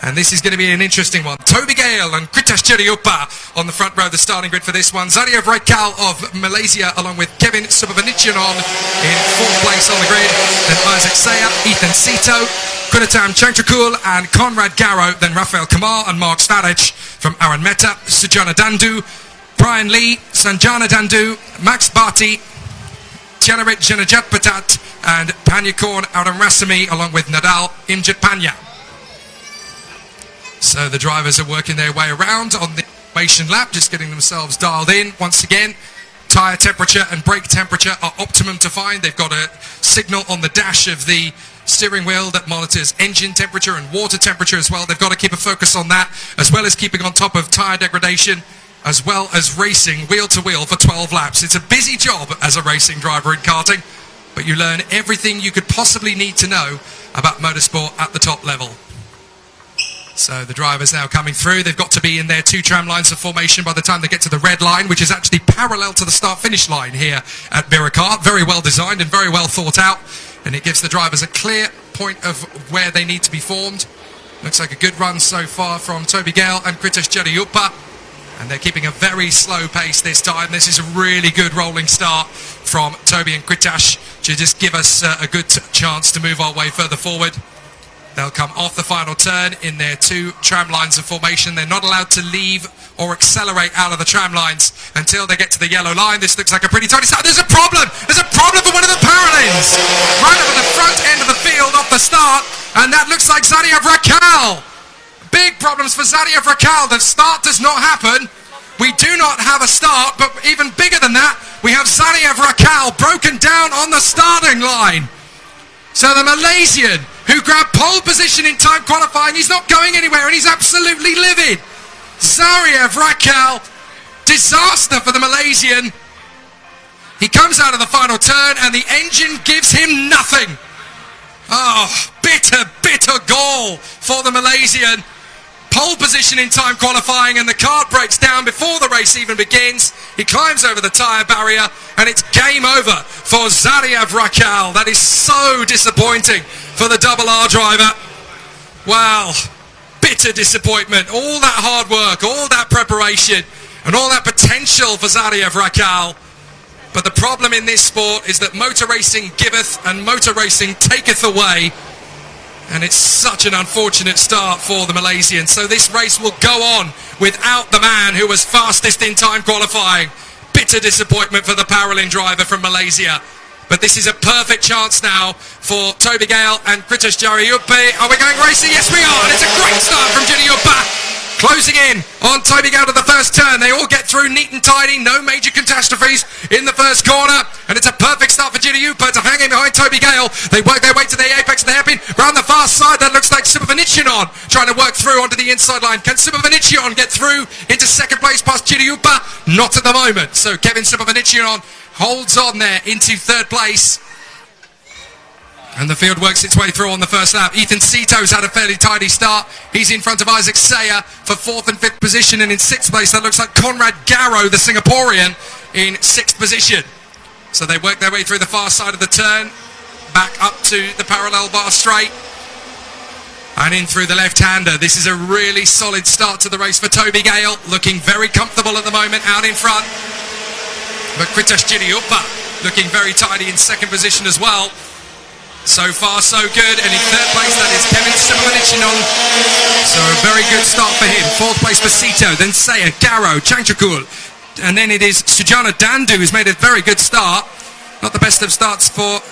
And this is going to be an interesting one. Toby Gale and Kritas Jeriupa on the front row of the starting grid for this one. Zaria Vraikal of Malaysia along with Kevin Subhavanityanon in fourth place on the grid. Then Isaac Saya, Ethan Sito, Kunatam Changchakul and Conrad Garrow. Then Rafael Kamar and Mark Staric from Aran Mehta, Sujana Dandu, Brian Lee, Sanjana Dandu, Max Bharti, Tianarit Janajat Patat and Panyakorn Aram Rasami along with Nadal Imjit Panya. So the drivers are working their way around on the formation lap, just getting themselves dialed in. Once again, tyre temperature and brake temperature are optimum to find. They've got a signal on the dash of the steering wheel that monitors engine temperature and water temperature as well. They've got to keep a focus on that, as well as keeping on top of tyre degradation, as well as racing wheel to wheel for 12 laps. It's a busy job as a racing driver in karting, but you learn everything you could possibly need to know about motorsport at the top level. So the drivers now coming through. They've got to be in their two tram lines of formation by the time they get to the red line, which is actually parallel to the start-finish line here at Virakart. Very well designed and very well thought out, and it gives the drivers a clear point of where they need to be formed. Looks like a good run so far from Toby Gale and Kritas Jeriupa, and they're keeping a very slow pace this time. This is a really good rolling start from Toby and Kritas to just give us a good chance to move our way further forward. They'll come off the final turn in their two tram lines of formation. They're not allowed to leave or accelerate out of the tram lines until they get to the yellow line. This looks like a pretty tight start. There's a problem! There's a problem for one of the parallels! Right up at the front end of the field off the start, and that looks like Zaria Vraikal. Big problems for Zaria Vraikal. The start does not happen. We do not have a start, but even bigger than that, we have Zaria Vraikal broken down on the starting line. So the Malaysian, who grabbed pole position in time qualifying, he's not going anywhere and he's absolutely livid. Zaria Vraikal, disaster for the Malaysian. He comes out of the final turn and the engine gives him nothing. Oh, bitter, bitter gall for the Malaysian. Pole position in time qualifying and the kart breaks down before the race even begins. He climbs over the tyre barrier and it's game over for Zaria Vraikal. That is so disappointing for the double R driver. Wow, bitter disappointment. All that hard work, all that preparation and all that potential for Zaria Vraikal. But the problem in this sport is that motor racing giveth and motor racing taketh away. And it's such an unfortunate start for the Malaysian. So this race will go on without the man who was fastest in time qualifying. Bitter disappointment for the Paralin driver from Malaysia. But this is a perfect chance now for Toby Gale and Kritas Jeriupa. Are we going racing? Yes, we are. And it's a great start from Jeriupa. Closing in on Toby Gale to the first turn. They all get through neat and tidy. No major catastrophes in the first corner. And it's a perfect start for Jeriupa to hang in behind Toby Gale. They work their way to the apex of the hairpin. Round the far side, that looks like Subhavanityanon trying to work through onto the inside line. Can Subhavanityanon get through into second place past Jeriupa? Not at the moment. So Kevin Subhavanityanon holds on there into third place. And the field works its way through on the first lap. Ethan Sito's had a fairly tidy start. He's in front of Isaac Saya for fourth and fifth position. And in sixth place, that looks like Conrad Garrow, the Singaporean, in sixth position. So they work their way through the far side of the turn, back up to the parallel bar straight, and in through the left-hander. This is a really solid start to the race for Toby Gale, looking very comfortable at the moment out in front. But Kritas Jeriupa looking very tidy in second position as well. So far, so good. And in third place, that is Kevin Subhavanityanon. So a very good start for him. Fourth place for Sito, then Saya, Garrow, Changchakul. And then it is Sujana Dandu who's made a very good start. Not the best of starts for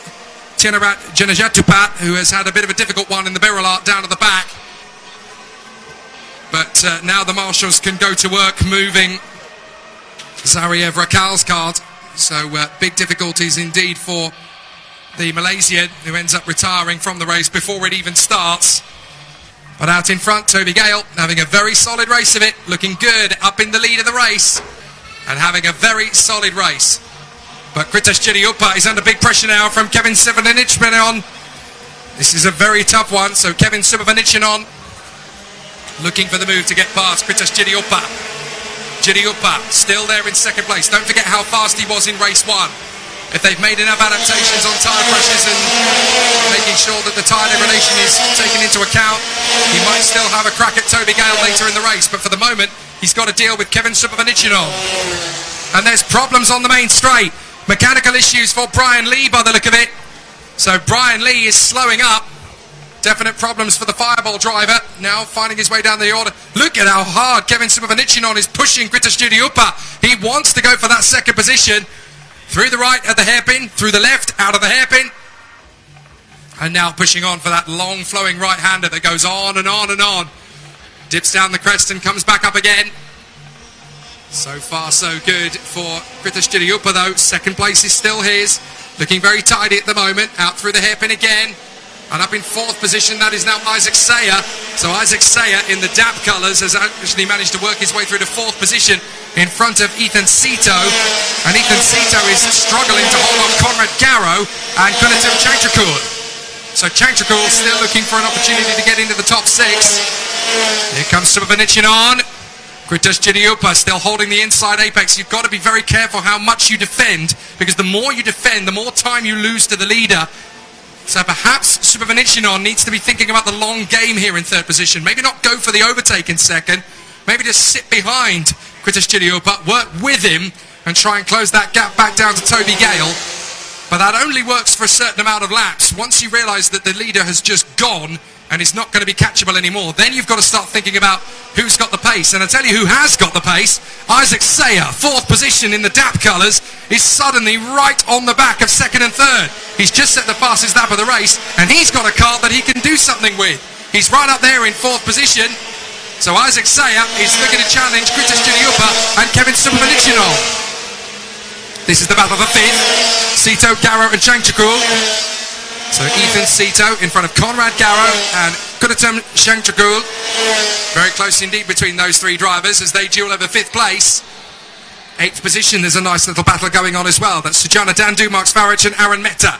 Tianarat Janajatupat, who has had a bit of a difficult one in the Virakart down at the back. But now the marshals can go to work moving Zaria Vraikal's kart. So big difficulties indeed for the Malaysian, who ends up retiring from the race before it even starts. But out in front, Toby Gale having a very solid race of it, looking good up in the lead of the race and having a very solid race. But Kritas Jeriupa is under big pressure now from Kevin Subhavanityanon. This is a very tough one, so Kevin Subhavanityanon looking for the move to get past Kritas Jeriupa. Jeriupa still there in second place. Don't forget how fast he was in race one. if they've made enough adaptations on tyre pressures and making sure that the tyre degradation is taken into account, he might still have a crack at Toby Gale later in the race. But for the moment, he's got to deal with Kevin Supervenichinon. And there's problems on the main straight. Mechanical issues for Brian Lee by the look of it. So Brian Lee is slowing up. Definite problems for the Fireball driver, now finding his way down the order. Look at how hard Kevin Supervenichinon is pushing Kritashjudiupa. He wants to go for that second position. Through the right at the hairpin, through the left, out of the hairpin. And now pushing on for that long flowing right-hander that goes on and on and on. Dips down the crest and comes back up again. So far so good for Kritashjudiupa though. Second place is still his. Looking very tidy at the moment. Out through the hairpin again. And up in fourth position, that is now Isaac Sayer. So Isaac Sayer in the DAP colours has actually managed to work his way through to fourth position in front of Ethan Sito. And Ethan Sito is struggling to hold off Conrad Garrow and Kunatim Changchakul. So Changchakul still looking for an opportunity to get into the top six. Here comes Supervenichinon. Kritashjudiupa still holding the inside apex. You've got to be very careful how much you defend, because the more you defend, the more time you lose to the leader. So perhaps Supervenichinon needs to be thinking about the long game here in third position. Maybe not go for the overtake in second. Maybe just sit behind Kritashjudiupa, work with him, and try and close that gap back down to Toby Gale. But that only works for a certain amount of laps. Once you realise that the leader has just gone and is not going to be catchable anymore, then you've got to start thinking about who's got the pace. And I tell you who has got the pace. Isaac Sayer, fourth position in the DAP colours, is suddenly right on the back of second and third. He's just set the fastest lap of the race, and he's got a car that he can do something with. He's right up there in fourth position. So Isaac Sayer is looking to challenge Kritashjudiupa and Kevin Supervenichinon. This is the battle of the fifth. Sito, Garrow and Changchakul. So Ethan Sito in front of Conrad Garrow and Kunatim Changchakul. Very close indeed between those three drivers as they duel over fifth place. Eighth position, there's a nice little battle going on as well. That's Sujana Dandu, Mark Svarich and Aaron Mehta.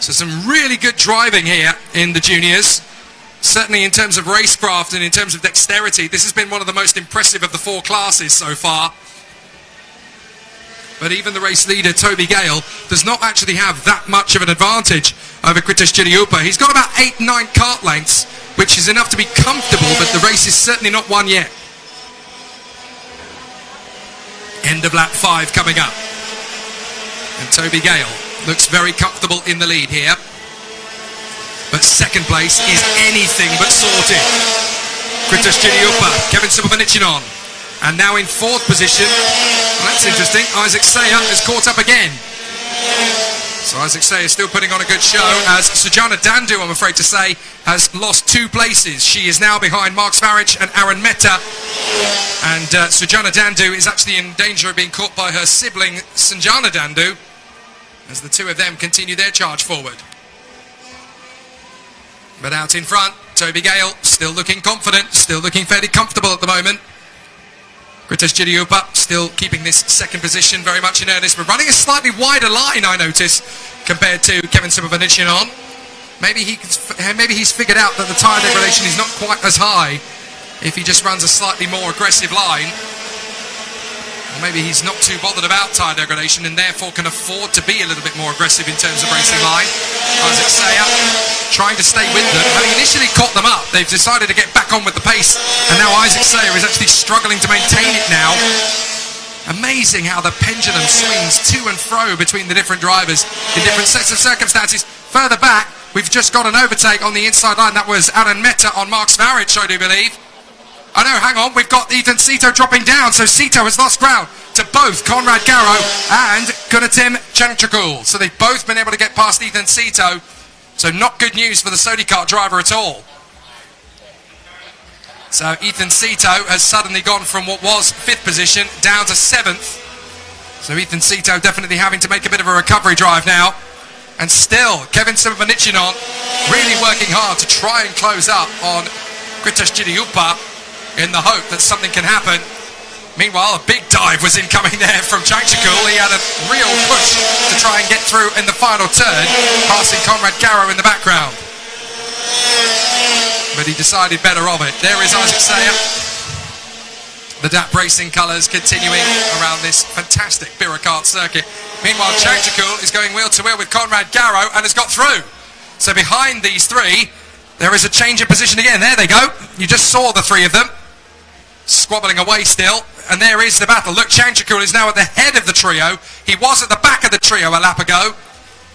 So some really good driving here in the juniors. Certainly in terms of racecraft and in terms of dexterity, this has been one of the most impressive of the four classes so far. But even the race leader, Toby Gale, does not actually have that much of an advantage over Kritashjudiupa. He's got about 8-9 kart lengths, which is enough to be comfortable, but the race is certainly not won yet. End of lap 5 coming up. And Toby Gale looks very comfortable in the lead here. But second place is anything but sorted. Kritashjudiupa, Kevin Supervenichinon. And now in fourth position, well, that's interesting, Isaac Sayer has caught up again. So Isaac Sayer is still putting on a good show, as Sujana Dandu, I'm afraid to say, has lost 2 places. She is now behind Mark Svarich and Aaron Mehta. And Sujana Dandu is actually in danger of being caught by her sibling, Sanjana Dandu, as the two of them continue their charge forward. But out in front, Toby Gale, still looking confident, still looking fairly comfortable at the moment. Kritashjudiupa still keeping this second position very much in earnest, but running a slightly wider line, I notice, compared to Kevin Supervenichinon. Maybe he's figured out that the tyre degradation is not quite as high if he just runs a slightly more aggressive line. Or maybe he's not too bothered about tyre degradation and therefore can afford to be a little bit more aggressive in terms of racing line. Isaac Sayer trying to stay with them. Having initially caught them up, they've decided to get back on with the pace, and now Isaac Sayer is actually struggling to maintain it now. Amazing how the pendulum swings to and fro between the different drivers in different sets of circumstances. Further back, we've just got an overtake on the inside line. That was Aaron Mehta on Mark Svarich, I do believe. Oh no, hang on, we've got Ethan Sito dropping down, so Sito has lost ground to both Conrad Garrow and Kunatim Changchakul. So they've both been able to get past Ethan Sito, so not good news for the Sodi kart driver at all. So Ethan Sito has suddenly gone from what was 5th position down to 7th. So Ethan Sito definitely having to make a bit of a recovery drive now. And still, Kevin Supervenichinon really working hard to try and close up on Kritashjudiupa in the hope that something can happen. Meanwhile, a big dive was incoming there from Changchakul. He had a real push to try and get through in the final turn, passing Conrad Garrow in the background. But he decided better of it. There is Isaac Sayer. The DAP Racing colours continuing around this fantastic Bira kart circuit Meanwhile, Changchakul is going wheel to wheel with Conrad Garrow and has got through. So behind these three, there is a change of position again. There they go. You just saw the three of them squabbling away still. And there is the battle. Look, Changchakul is now at the head of the trio. He was at the back of the trio a lap ago.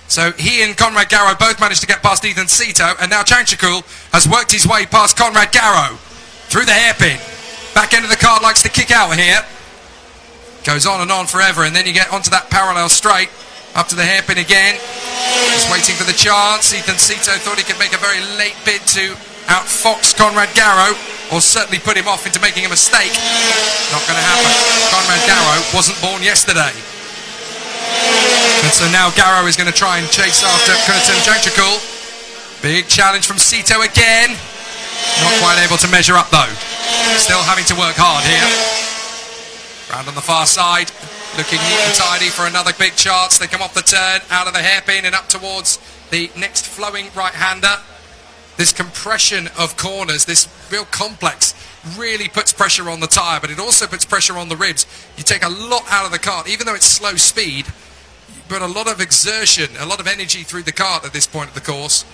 So he and Conrad Garrow both managed to get past Ethan Cito. And now Changchakul has worked his way past Conrad Garrow through the hairpin. Back end of the card likes to kick out here. Goes on and on forever. And then you get onto that parallel straight. Up to the hairpin again. Just waiting for the chance. Ethan Cito thought he could make a very late bid to outfox Conrad Garrow, or certainly put him off into making a mistake. Not going to happen. Conrad Garrow wasn't born yesterday. And so now Garrow is going to try and chase after Kurtan Changchakul. Big challenge from Cito again. Not quite able to measure up though. Still having to work hard here. Round on the far side. Looking neat and tidy for another big chance. They come off the turn, out of the hairpin and up towards the next flowing right-hander. This compression of corners, this real complex, really puts pressure on the tyre, but it also puts pressure on the ribs. You take a lot out of the kart, even though it's slow speed, but a lot of exertion, a lot of energy through the kart at this point of the course.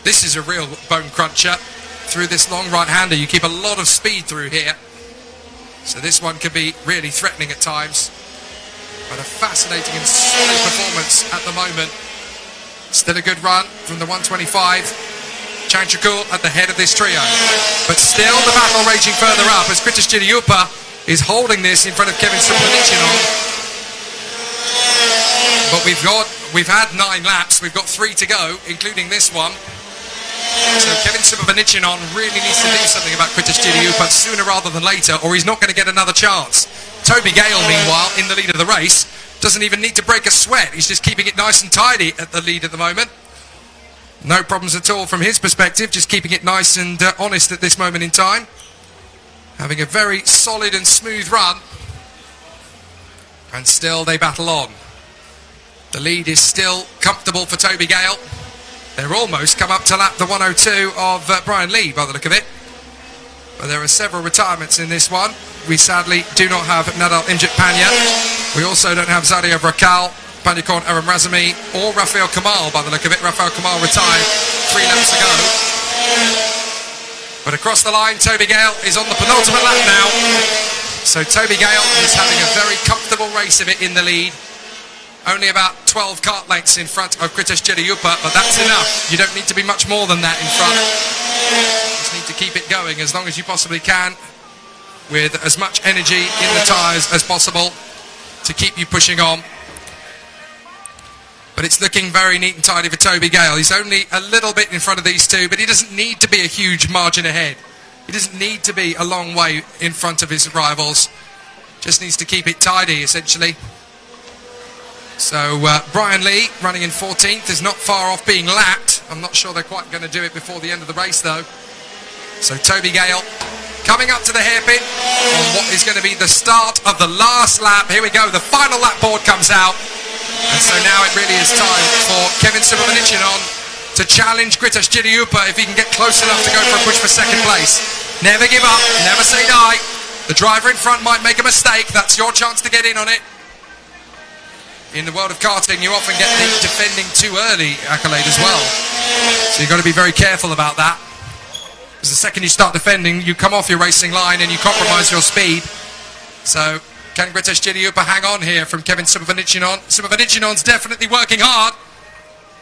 This is a real bone cruncher. Through this long right-hander, you keep a lot of speed through here. So this one can be really threatening at times. But a fascinating and solid performance at the moment. Still a good run from the 125. Changchakul at the head of this trio. But still the battle raging further up as Kritish Chidiyupa is holding this in front of Kevin Subramanian. But we've had 9 laps. We've got 3 to go, including this one. So Kevin Subramanian really needs to do something about Kritish Chidiyupa sooner rather than later, or he's not going to get another chance. Toby Gale, meanwhile, in the lead of the race, doesn't even need to break a sweat. He's just keeping it nice and tidy at the lead at the moment. No problems at all from his perspective, just keeping it nice and honest at this moment in time. Having a very solid and smooth run. And still they battle on. The lead is still comfortable for Toby Gale. They're almost come up to lap the 102 of Brian Lee, by the look of it. But there are several retirements in this one. We sadly do not have Nadal Imjit Panya. We also don't have Zadio Brakal, Panyakorn Aram Razumi, or Rafael Kamal, by the look of it. Rafael Kamal retired 3 laps ago. But across the line, Toby Gale is on the penultimate lap now. So Toby Gale is having a very comfortable race of it in the lead. Only about 12 kart lengths in front of Kritish Chidiyupa, but that's enough. You don't need to be much more than that in front. You just need to keep it going as long as you possibly can, with as much energy in the tyres as possible to keep you pushing on. But it's looking very neat and tidy for Toby Gale. He's only a little bit in front of these two, but he doesn't need to be a huge margin ahead. He doesn't need to be a long way in front of his rivals. Just needs to keep it tidy, essentially. So Brian Lee, running in 14th, is not far off being lapped. I'm not sure they're quite going to do it before the end of the race, though. So Toby Gale coming up to the hairpin on what is going to be the start of the last lap. Here we go, the final lap board comes out. And so now it really is time for Kevin Subramanian to challenge Kritish Chidiyupa if he can get close enough to go for a push for second place. Never give up, never say die. The driver in front might make a mistake. That's your chance to get in on it. In the world of karting, you often get the defending too early accolade as well. So you've got to be very careful about that. Because the second you start defending, you come off your racing line and you compromise your speed. So can Kritish Chidiyupa hang on here from Kevin Subramanian? Subramanian's definitely working hard.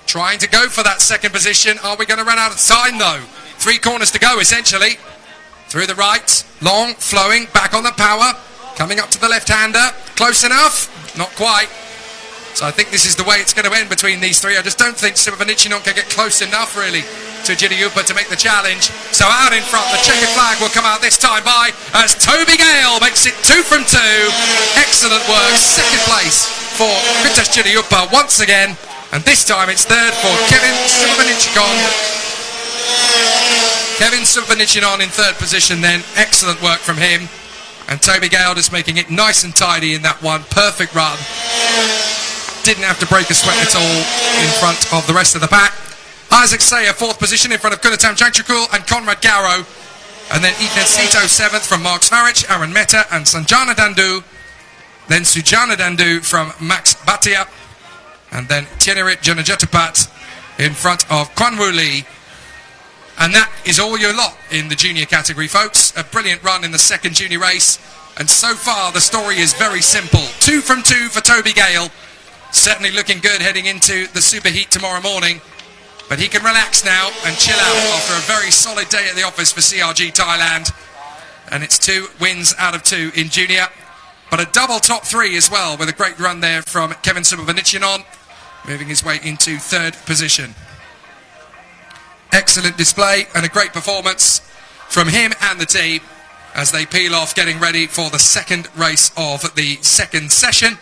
Trying to go for that second position. Are we going to run out of time though? 3 corners to go essentially. Through the right, long, flowing, back on the power. Coming up to the left-hander. Close enough? Not quite. So I think this is the way it's going to end between these three. I just don't think Subramanian can get close enough, really, to Chidiyupa to make the challenge. So out in front, the checkered flag will come out this time by as Toby Gale makes it 2 from 2. Excellent work. Second place for Kritish Chidiyupa once again. And this time it's third for Kevin Subramanian. Kevin Subramanian in third position then. Excellent work from him. And Toby Gale just making it nice and tidy in that one. Perfect run. Didn't have to break a sweat at all in front of the rest of the pack. Isaac Sayer, 4th position in front of Kurtan Changchakul and Conrad Garrow. And then Ethan Cito, 7th from Mark Svaric, Aaron Mehta and Sanjana Dandu. Then Sujana Dandu from Max Bhatia. And then Thienerit Janajatapat in front of Kwanwu Lee. And that is all your lot in the junior category, folks. A brilliant run in the second junior race. And so far, the story is very simple. 2 from 2 for Toby Gale. Certainly looking good heading into the superheat tomorrow morning. But he can relax now and chill out after a very solid day at the office for CRG Thailand. And it's 2 wins out of 2 in junior. But a double top 3 as well, with a great run there from Kevin Subavanichinon, moving his way into 3rd position. Excellent display and a great performance from him and the team as they peel off, getting ready for the second race of the second session.